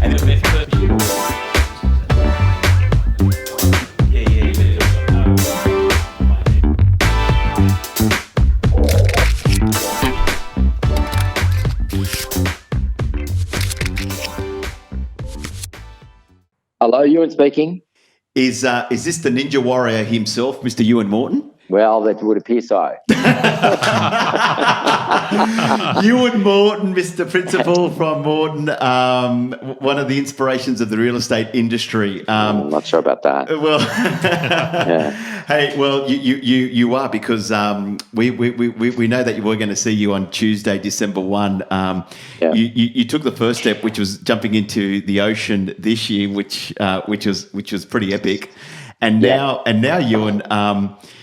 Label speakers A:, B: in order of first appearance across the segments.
A: And the best person.
B: Hello, Ewan speaking.
C: Is this the Ninja Warrior himself, Mr. Ewan Morton?
B: Well, that would appear so.
C: Ewan Morton, Mr. Principal from Morton, one of the inspirations of the real estate industry.
B: I'm not sure about that.
C: Well,
B: Yeah.
C: hey, well, you are, because we know that we're going to see you on Tuesday, December 1.
B: Yeah.
C: You took the first step, which was jumping into the ocean this year, which was pretty epic. And now, Ewan,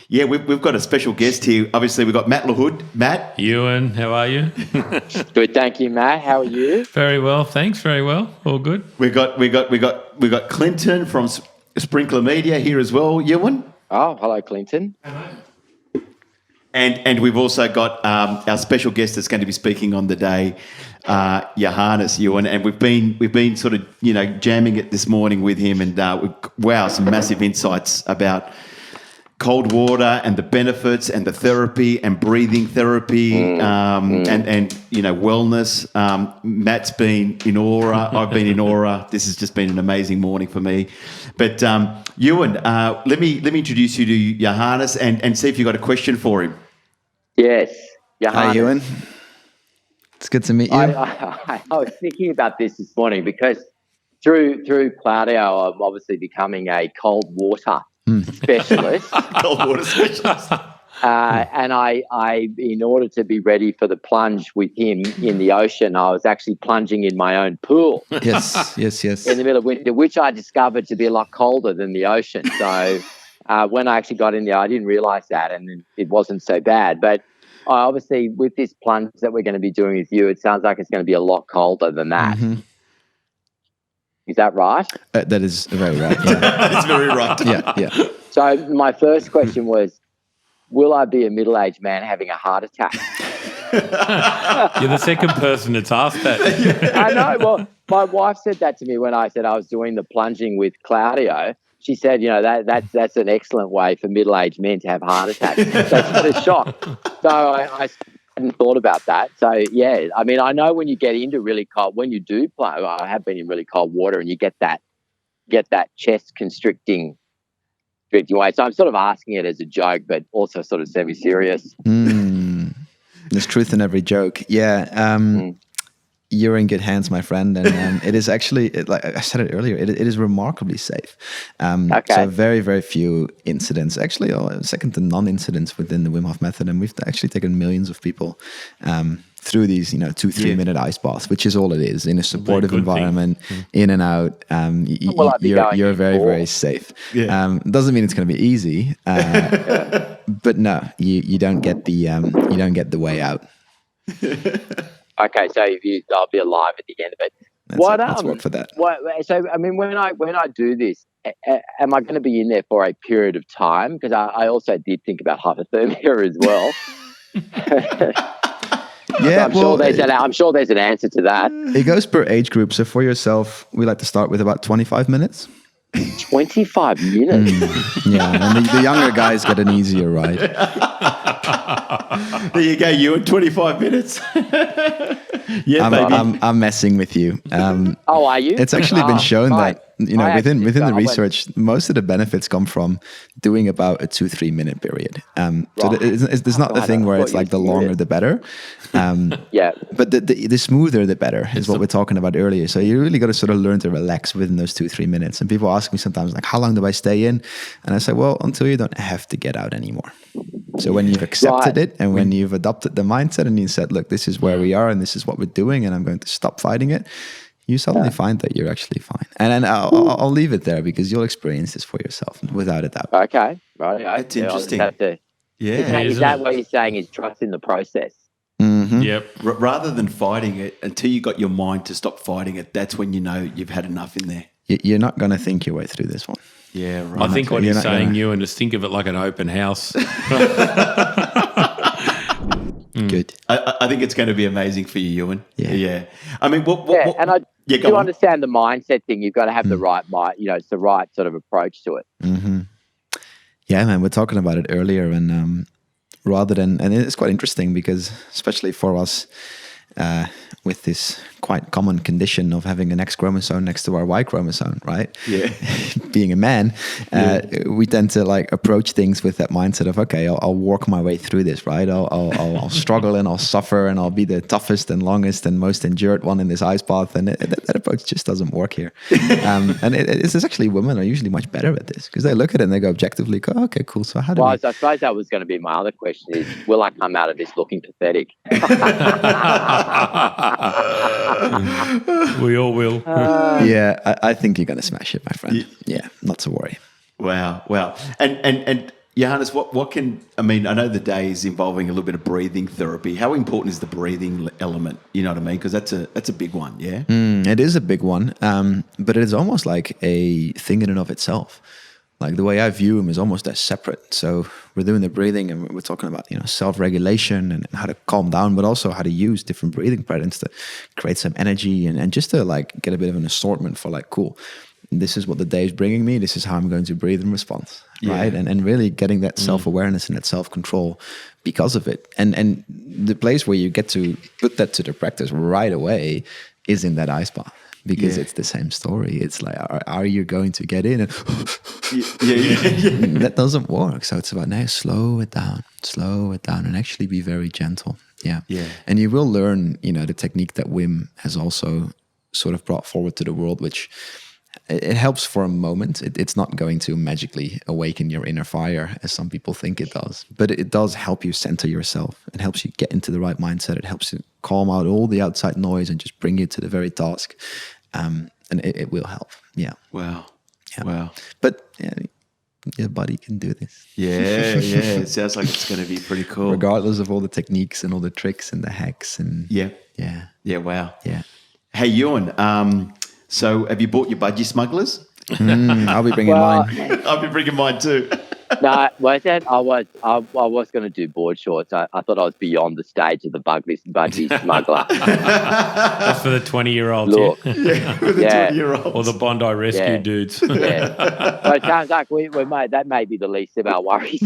C: we've got a special guest here. Obviously, we've got Matt LaHood. Matt?
D: Ewan, how are you?
B: Good, thank you, Matt. How are you?
D: Very well, thanks. Very well. All good.
C: We got Clinton from Sprinkler Media here as well, Ewan.
B: Oh, hello, Clinton.
C: And we've also got our special guest that's going to be speaking on the day, Johannes, Ewan, and we've been sort of jamming it this morning with him, and some massive insights about cold water and the benefits and the therapy and breathing therapy and wellness. Matt's been in aura. I've been in aura. This has just been an amazing morning for me. But Ewan, let me introduce you to Johannes and see if you've got a question for him.
B: Yes, Johannes.
E: Hi, Ewan. It's good to meet you.
B: I was thinking about this morning because through Claudio, I'm obviously becoming a cold water specialist.
C: Cold water specialist.
B: And I, in order to be ready for the plunge with him in the ocean, I was actually plunging in my own pool.
E: Yes.
B: In the middle of winter, which I discovered to be a lot colder than the ocean. So when I actually got in there, I didn't realize that, and it wasn't so bad. But obviously, with this plunge that we're going to be doing with you, it sounds like it's going to be a lot colder than that.
E: Mm-hmm.
B: Is that right?
E: That is very right. Yeah.
C: That's very right.
E: yeah.
B: So my first question was, will I be a middle-aged man having a heart attack?
D: You're the second person that's asked that.
B: I know. Well, my wife said that to me when I said I was doing the plunging with Claudio. She said, that's an excellent way for middle-aged men to have heart attacks. That's what a shock. So I hadn't thought about that. So, yeah, I mean, I know when you get into really cold, when you do plunge, I have been in really cold water, and you get that chest constricting way. So I'm sort of asking it as a joke, but also sort of semi-serious.
E: There's truth in every joke. Yeah. You're in good hands, my friend, and it is actually, like I said it earlier, it is remarkably safe.
B: Okay.
E: So very, very few incidents, actually second to none incidents within the Wim Hof method, and we've actually taken millions of people through these 2-3 minute ice baths, which is all it is, in a supportive environment, in and out. You're very, very safe.
C: Yeah.
E: Doesn't mean it's going to be easy, but no, you don't get the way out.
B: Okay, so I'll be alive at the end of it.
E: Let's work for that.
B: So, I mean, when I do this, am I going to be in there for a period of time? Because I also did think about hypothermia as well.
E: Yeah,
B: I'm sure there's an answer to that.
E: It goes per age group. So for yourself, we like to start with about 25 minutes.
B: 25 minutes?
E: Yeah, and the younger guys get an easier ride.
C: There you go, you in 25 minutes. Yeah, baby.
E: I'm messing with you.
B: Are you?
E: It's actually been shown
B: right.
E: that within the research, most of the benefits come from doing about a 2-3 minute period. So there's not the thing where it's like the longer the better.
B: Yeah.
E: But the smoother the better is what we're talking about earlier. So you really got to sort of learn to relax within those 2-3 minutes. And people ask me sometimes, like, how long do I stay in? And I say, well, until you don't have to get out anymore. So when you've accepted it, and when you've adopted the mindset, and you said, look, this is where we are, and this is what we're doing, and I'm going to stop fighting it, you suddenly find that you're actually fine. And then I'll leave it there, because you'll experience this for yourself, without a doubt.
B: Okay, right.
C: That's interesting.
B: Is that what you're saying, is trust in the process?
E: Mm-hmm.
D: Yep.
C: Rather than fighting it, until you got your mind to stop fighting it, that's when you know you've had enough in there.
E: You're not going to think your way through this one.
C: Yeah, right.
D: I think what he's saying, Ewan, is think of it like an open house.
E: Good.
C: I I think it's going to be amazing for you, Ewan.
E: Yeah.
C: I mean, what
B: and I
C: yeah,
B: do
C: go on.
B: understand the mindset thing. You've got to have the right mind. It's the right sort of approach to it.
E: Mm-hmm. Yeah, man, we're talking about it earlier, and rather than, and it's quite interesting because especially for us with this quite common condition of having an X chromosome next to our Y chromosome, right?
C: Yeah.
E: Being a man, we tend to like approach things with that mindset of, okay, I'll work my way through this, right? I'll struggle and I'll suffer and I'll be the toughest and longest and most endured one in this ice bath. And that approach just doesn't work here. And it's actually, women are usually much better at this because they look at it and they go objectively, go, okay, cool. So how do
B: I suppose that was going to be my other question is, will I come out of this looking pathetic?
D: We all will.
E: Yeah, I think you're going to smash it, my friend. Yeah, not to worry.
C: Wow. And Johannes, what can, I mean, I know the day is involving a little bit of breathing therapy. How important is the breathing element? You know what I mean? Because that's a big one, yeah?
E: It is a big one, but it is almost like a thing in and of itself. Like the way I view them is almost as separate. So we're doing the breathing and we're talking about, self-regulation and how to calm down, but also how to use different breathing patterns to create some energy and just to like get a bit of an assortment for like, cool, this is what the day is bringing me. This is how I'm going to breathe in response, right? And really getting that self-awareness and that self-control because of it. And the place where you get to put that to the practice right away is in that ice bath. Because it's the same story. It's like, are you going to get in? And that doesn't work. So it's about now slow it down, and actually be very gentle. Yeah. And you will learn, the technique that Wim has also sort of brought forward to the world, which it helps for a moment. It's not going to magically awaken your inner fire as some people think it does, but it does help you center yourself. It helps you get into the right mindset. It helps you calm out all the outside noise and just bring you to the very task. And it will help. Yeah.
C: Wow.
E: Yeah.
C: Wow.
E: But your body can do this.
C: Yeah. It sounds like it's going to be pretty cool.
E: Regardless of all the techniques and all the tricks and the hacks. And
C: Yeah. Wow.
E: Yeah.
C: Hey, Ewan, so have you bought your budgie smugglers?
E: I'll be bringing mine.
C: I'll be bringing mine too.
B: No, I was going to do board shorts. I thought I was beyond the stage of the budgie smuggler.
D: That's for the 20-year-olds.
B: Look,
C: For the 20-year-olds.
D: Or the Bondi Rescue dudes.
B: Yeah. But it sounds like we that may be the least of our worries.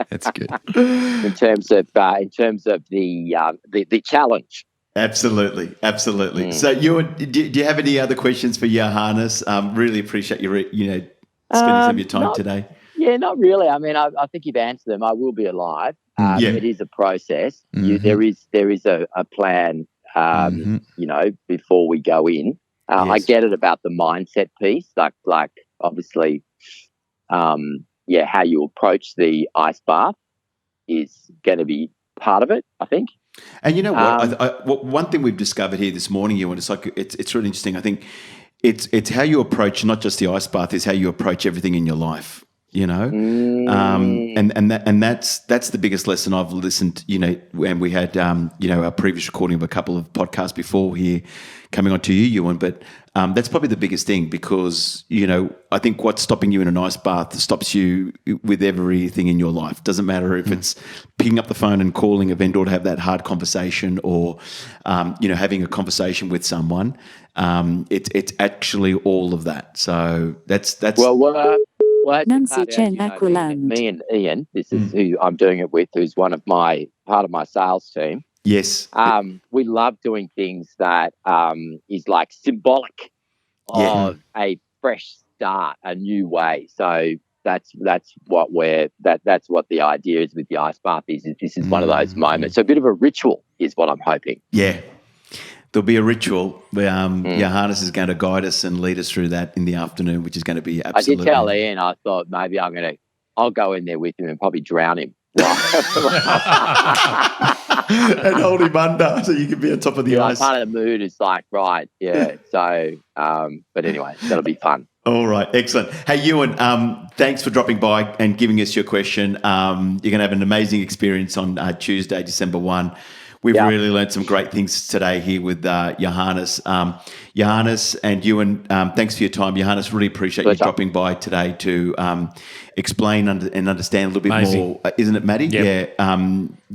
E: That's good.
B: in terms of the challenge.
C: Absolutely. So, Ewan, do you have any other questions for Johannes? Really appreciate you, spending some of your time today.
B: Yeah, not really. I mean, I think you've answered them. I will be alive. It is a process.
E: Mm-hmm.
B: There is a plan. Before we go in, I get it about the mindset piece. Like obviously, how you approach the ice bath is going to be part of it, I think.
C: And you know what? One thing we've discovered here this morning, Ewan, it's really interesting. I think it's how you approach not just the ice bath, is how you approach everything in your life. And that's the biggest lesson I've listened. And we had our previous recording of a couple of podcasts before here coming on to you, Ewan. But that's probably the biggest thing because I think what's stopping you in an ice bath stops you with everything in your life. Doesn't matter if it's picking up the phone and calling a vendor to have that hard conversation, or having a conversation with someone. It's actually all of that. So that's
A: Nancy Chen Aqualand.
B: Me and Ian, this is who I'm doing it with, who's part of my sales team.
C: Yes.
B: We love doing things that is like symbolic of a fresh start, a new way. So that's what the idea is with the ice bath is this is one of those moments. So a bit of a ritual is what I'm hoping.
C: Yeah. There'll be a ritual where Johannes is going to guide us and lead us through that in the afternoon, which is going to be absolutely...
B: I did tell Ian, I thought maybe I'll go in there with him and probably drown him.
C: And hold him under so you can be on top of the ice.
B: Part of the mood is like, right, yeah. So, but anyway, that'll be fun.
C: All right, excellent. Hey, Ewan, thanks for dropping by and giving us your question. You're going to have an amazing experience on Tuesday, December 1. We've
B: Yeah.
C: really learned some great things today here with Johannes. Johannes and Ewan, thanks for your time. Johannes, really appreciate you
B: Pleasure.
C: dropping by today to explain and understand a little bit
D: Amazing.
C: more. Isn't it, Maddie?
D: Yep.
C: Yeah.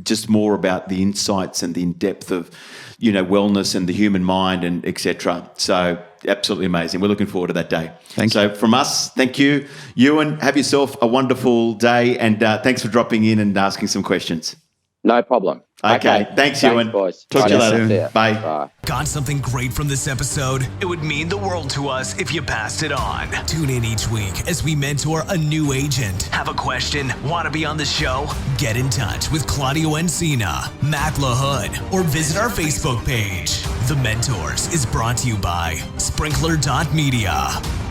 C: Just more about the insights and the in-depth of, wellness and the human mind and etc. So absolutely amazing. We're looking forward to that day.
E: Thank
C: So from us, thank you. Ewan, have yourself a wonderful day, and thanks for dropping in and asking some questions.
B: No problem.
C: Okay. Thanks, Ewan.
B: boys.
C: Talk to you
B: Bye.
C: later.
B: See ya.
C: Bye.
B: Bye.
F: Got something great from this episode? It would mean the world to us if you passed it on. Tune in each week as we mentor a new agent. Have a question? Want to be on the show? Get in touch with Claudio Encina, Matt LaHood, or visit our Facebook page. The Mentors is brought to you by Sprinkler.media.